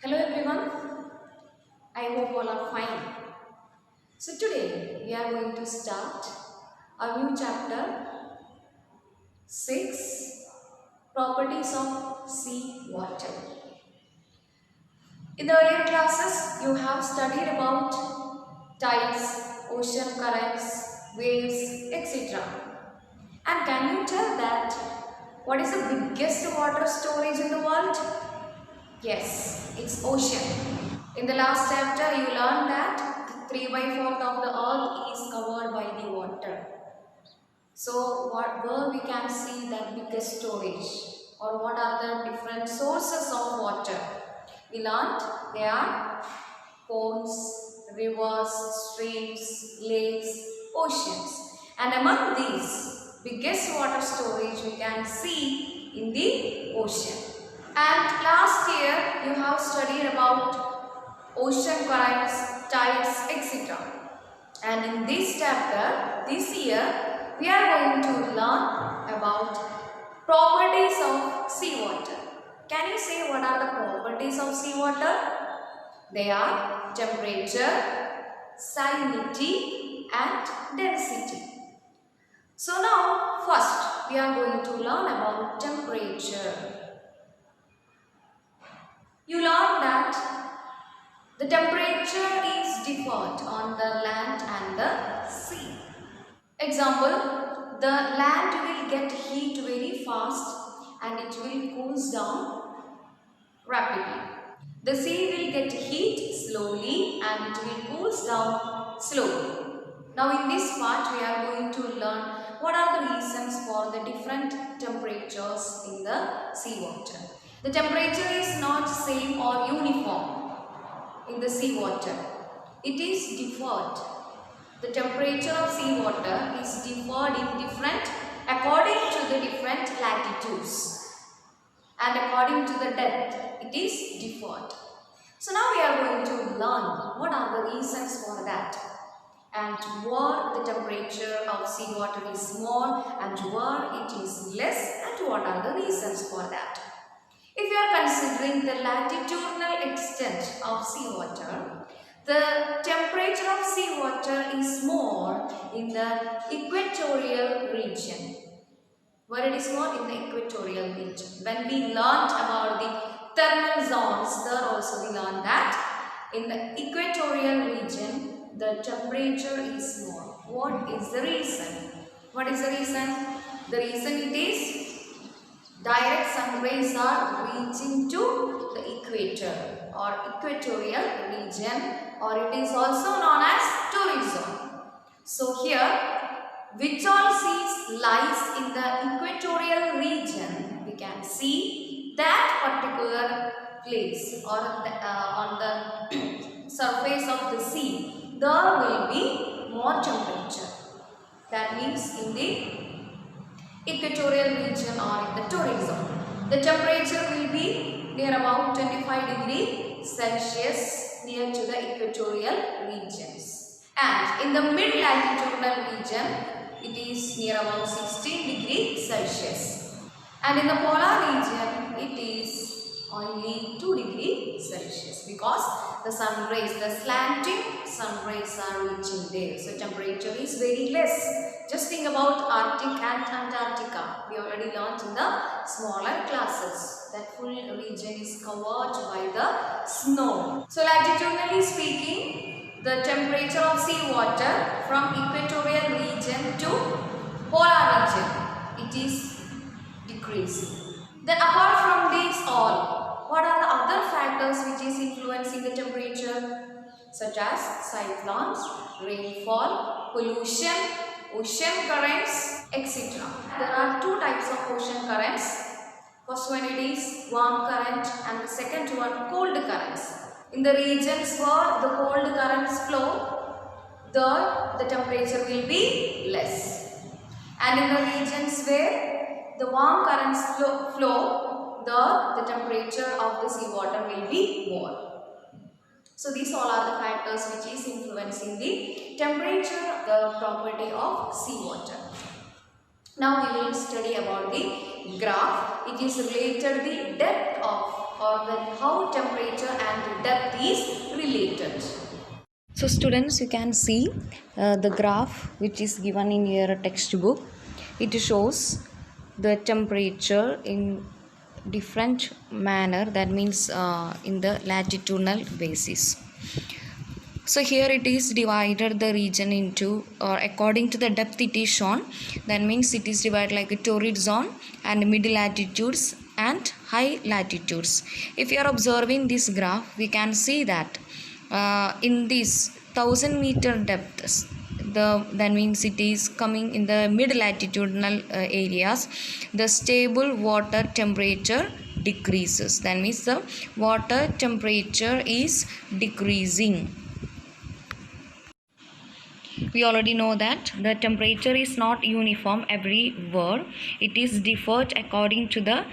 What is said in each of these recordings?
Hello everyone, I hope all are fine. So today we are going to start a new chapter 6, Properties of Sea Water. In the earlier classes you have studied about tides, ocean currents, waves, etc. And can you tell that what is the biggest water storage in the world? Yes, it's ocean. In the last chapter, you learned that 3 by 4th of the earth is covered by the water. So, where we can see that biggest storage or what are the different sources of water? We learned they are ponds, rivers, streams, lakes, oceans. And among these, biggest water storage we can see in the ocean. And last year you have studied about ocean currents, tides, etc. And in this chapter, this year, we are going to learn about properties of seawater. Can you say what are the properties of seawater? They are temperature, salinity and density. So now, first we are going to learn about temperature. You learn that the temperature is different on the land and the sea. Example, the land will get heat very fast and it will cool down rapidly. The sea will get heat slowly and it will cool down slowly. Now in this part we are going to learn what are the reasons for the different temperatures in the seawater. The temperature is not same or uniform in the seawater. It is differed. The temperature of seawater is differed in different according to the different latitudes and according to the depth. It is differed. So now we are going to learn what are the reasons for that and where the temperature of seawater is more and where it is less and what are the reasons for that. If you are considering the latitudinal extent of seawater, the temperature of seawater is more in the equatorial region. Where it is more in the equatorial region. When we learnt about the thermal zones, there also we learned that in the equatorial region, the temperature is more. What is the reason? What is the reason? The reason it is direct sun rays are reaching to the equator or equatorial region, or it is also known as torrid zone. So here, which all seas lies in the equatorial region, we can see that particular place or on the surface of the sea, there will be more temperature. That means in the equatorial region or in the torrid zone. The temperature will be near about 25 degrees Celsius near to the equatorial regions. And in the mid-latitudinal region, it is near about 16 degrees Celsius. And in the polar region, it is only 2 degrees Celsius because the sun rays, the slanting sun rays are reaching there. So temperature is very less. Just think about Arctic and Antarctica. We already learned in the smaller classes that full region is covered by the snow. So latitudinally speaking, the temperature of seawater from equatorial region to polar region, it is decreasing. Then apart from these all, what are the other factors which is influencing the temperature? Such as cyclones, rainfall, pollution, ocean currents, etc. There are two types of ocean currents. First one it is warm current and the second one cold currents. In the regions where the cold currents flow, there the temperature will be less. And in the regions where the warm currents flow, there the temperature of the seawater will be more. So these all are the factors which is influencing the temperature, the property of seawater. Now we will study about the graph. It is related the depth of or the how temperature and depth is related. So students, you can see the graph which is given in your textbook. It shows the temperature in different manner, that means in the latitudinal basis. So here it is divided the region into, or according to the depth it is shown, that means it is divided like a torrid zone and mid latitudes and high latitudes. If you are observing this graph, we can see that in this 1000-meter depths, that means it is coming in the mid latitudinal areas, the stable water temperature decreases. That means the water temperature is decreasing. We already know that the temperature is not uniform everywhere. It is differed according to the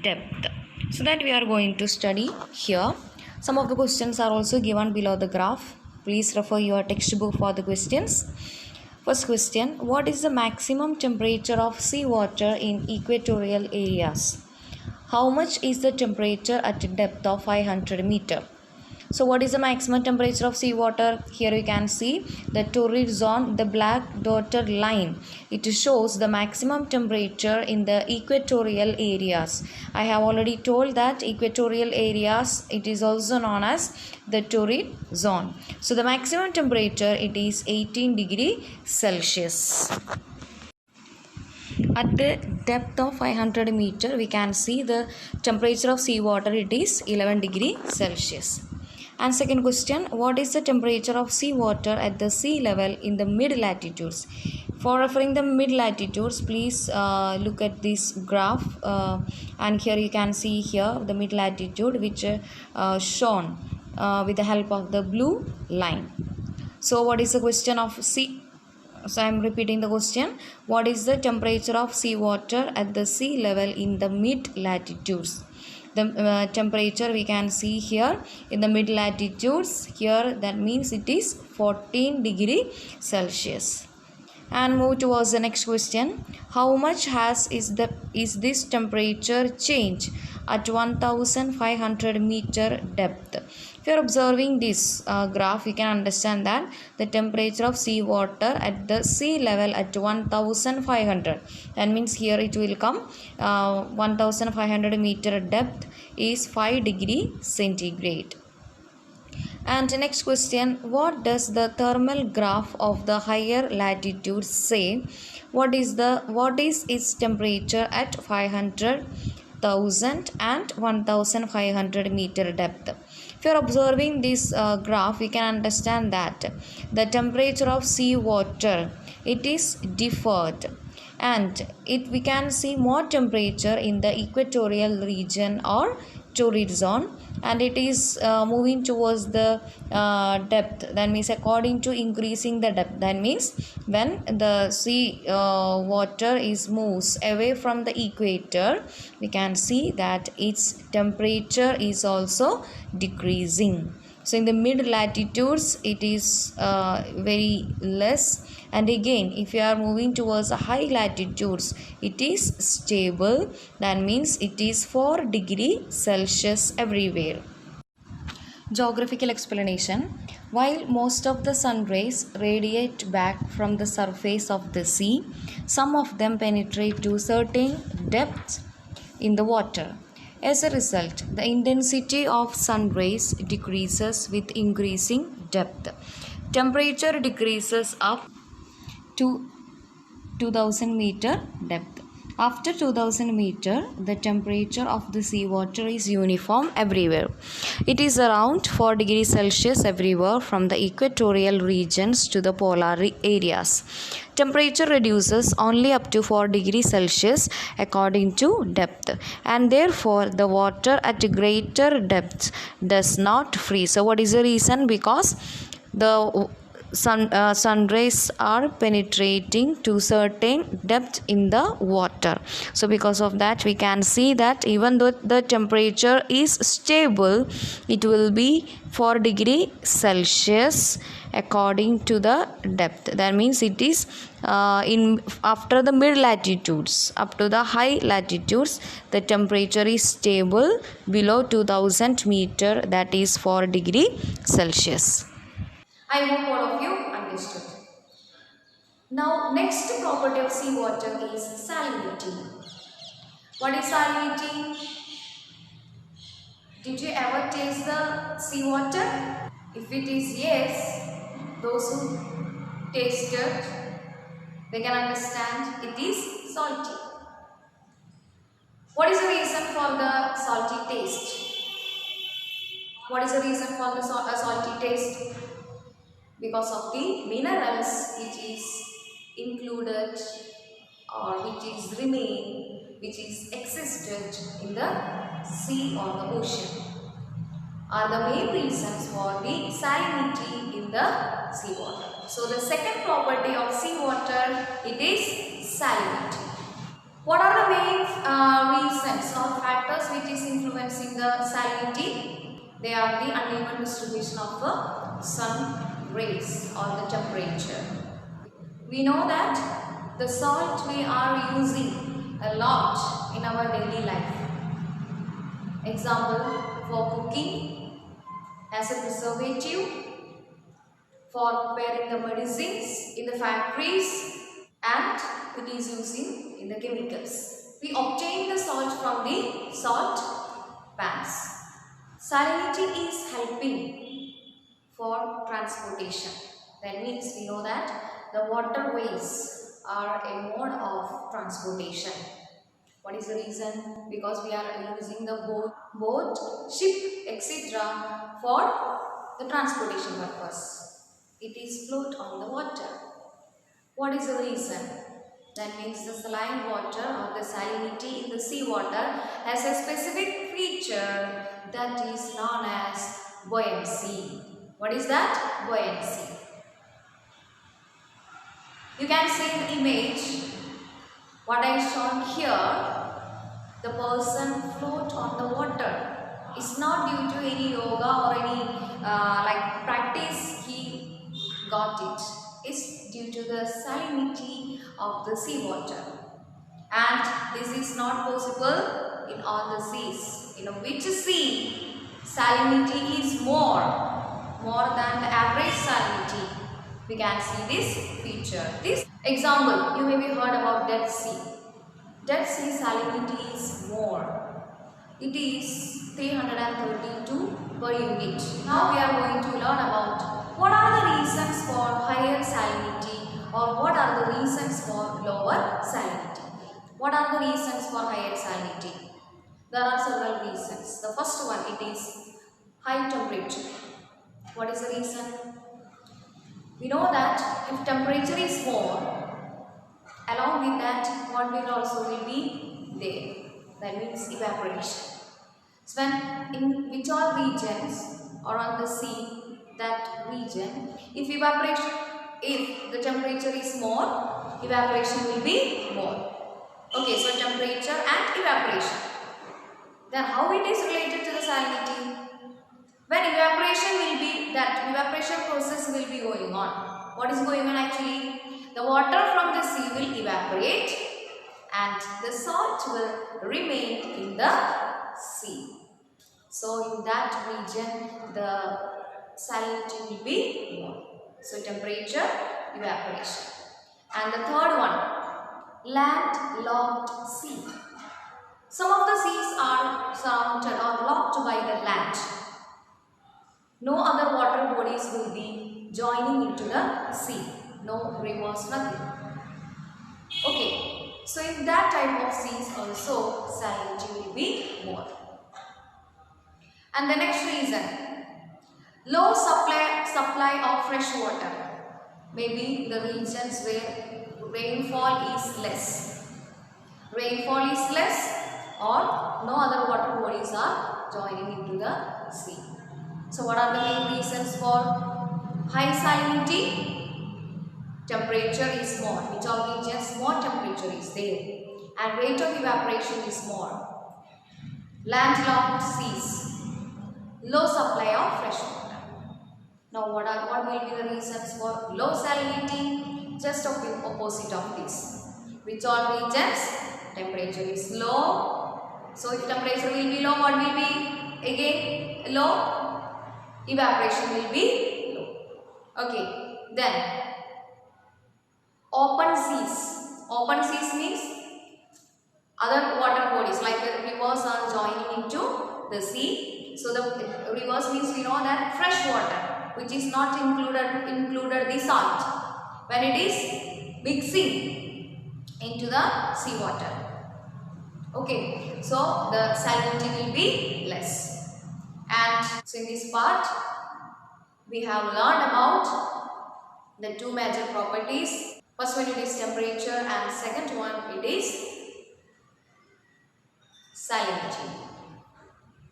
depth. So that we are going to study here. Some of the questions are also given below the graph. Please refer your textbook for the questions. First question, what is the maximum temperature of seawater in equatorial areas? How much is the temperature at a depth of 500 meter? So what is the maximum temperature of seawater? Here you can see the torrid zone, the black dotted line. It shows the maximum temperature in the equatorial areas. I have already told that equatorial areas, it is also known as the torrid zone. So the maximum temperature, it is 18 degrees Celsius. At the depth of 500 meter, we can see the temperature of seawater, it is 11 degrees Celsius. And second question, what is the temperature of seawater at the sea level in the mid latitudes? For referring the mid latitudes, please look at this graph, and here you can see here the mid latitude which shown with the help of the blue line. So what is the question of sea? So I am repeating the question. What is the temperature of seawater at the sea level in the mid latitudes? The temperature we can see here in the mid latitudes, here that means it is 14 degrees Celsius. And move towards the next question. How much is this temperature change at 1500 meter depth? If you are observing this graph, you can understand that the temperature of seawater at the sea level at 1500, that means here it will come 1500 meter depth is 5 degrees centigrade. And next question, what does the thermal graph of the higher latitudes say? What is its temperature at 500, 1000 and 1500 meter depth? If you are observing this graph, we can understand that the temperature of seawater, it is differed, and we can see more temperature in the equatorial region or torrid zone, and it is moving towards the depth, that means according to increasing the depth, that means when the sea water is moves away from the equator, we can see that its temperature is also decreasing. So in the mid latitudes it is very less, and again if you are moving towards the high latitudes it is stable, that means it is 4 degrees Celsius everywhere. Geographical explanation. While most of the sun rays radiate back from the surface of the sea, some of them penetrate to certain depths in the water. As a result, the intensity of sun rays decreases with increasing depth. Temperature decreases up to 2000 meter depth. After 2000 meter, the temperature of the seawater is uniform everywhere. It is around 4 degrees Celsius everywhere from the equatorial regions to the polar areas. Temperature reduces only up to 4 degrees Celsius according to depth, and therefore the water at greater depths does not freeze. So what is the reason? Because the sun rays are penetrating to certain depth in the water. So because of that we can see that even though the temperature is stable, it will be 4 degree Celsius according to the depth. That means it is in after the mid latitudes up to the high latitudes, the temperature is stable below 2000 meter, that is 4 degree Celsius. I hope all of you understood. Now, next property of seawater is salinity. What is salinity? Did you ever taste the seawater? If it is yes, those who tasted, they can understand it is salty. What is the reason for the salty taste? What is the reason for the salty taste? Because of the minerals which is included or which is remain, which is existed in the sea or the ocean, are the main reasons for the salinity in the seawater. So the second property of seawater, it is salinity. What are the main reasons or factors which is influencing the salinity? They are the uneven distribution of the sun rays or the temperature. We know that the salt we are using a lot in our daily life. Example, for cooking, as a preservative, for preparing the medicines in the factories, and it is using in the chemicals. We obtain the salt from the salt pans. Salinity is helping for transportation. That means we know that the waterways are a mode of transportation. What is the reason? Because we are using the boat, ship, etc. for the transportation purpose. It is float on the water. What is the reason? That means the saline water or the salinity in the seawater has a specific feature that is known as buoyancy. What is that? Buoyancy. You can see the image what I shown here. The person float on the water. It's not due to any yoga or any like practice he got it. It's due to the salinity of the seawater. And this is not possible in all the seas. You know which sea salinity is more than the average salinity. We can see this feature. This example, you may be heard about Dead Sea. Dead Sea salinity is more. It is 332 per unit. Now we are going to learn about what are the reasons for higher salinity or what are the reasons for lower salinity. What are the reasons for higher salinity? There are several reasons. The first one, it is high temperature. What is the reason? We know that if temperature is more, along with that, what will be there? That means evaporation. So when in which all regions or on the sea, that region, if the temperature is more, evaporation will be more. Okay, so temperature and evaporation. Then how it is related to the salinity? When evaporation process will be going on. What is going on actually? The water from the sea will evaporate and the salt will remain in the sea. So in that region the salinity will be more. So temperature, evaporation. And the third one, landlocked sea. Some of the seas are surrounded or locked by the land. No other water bodies will be joining into the sea. No rivers, nothing. Okay. So in that type of seas also salinity will be more. And the next reason, low supply of fresh water. Maybe the regions where rainfall is less. Rainfall is less or no other water bodies are joining into the sea. So what are the main reasons for High salinity, temperature is more. Which regions more temperature is there and rate of evaporation is more. Landlocked seas, low supply of fresh water. Now what will be the reasons for low salinity? Just of the opposite of this. Which all regions? Temperature is low. So if temperature will be low, what will be again low? Evaporation will be low. Okay. Then open seas. Open seas means other water bodies like the rivers are joining into the sea. So the rivers means we know that fresh water which is not included the salt when it is mixing into the sea water. Okay, so the salinity will be less. And so in this part we have learned about the two major properties. First one it is temperature and second one it is salinity.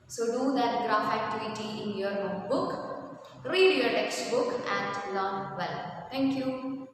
So do that graph activity in your notebook, read your textbook and learn well. Thank you.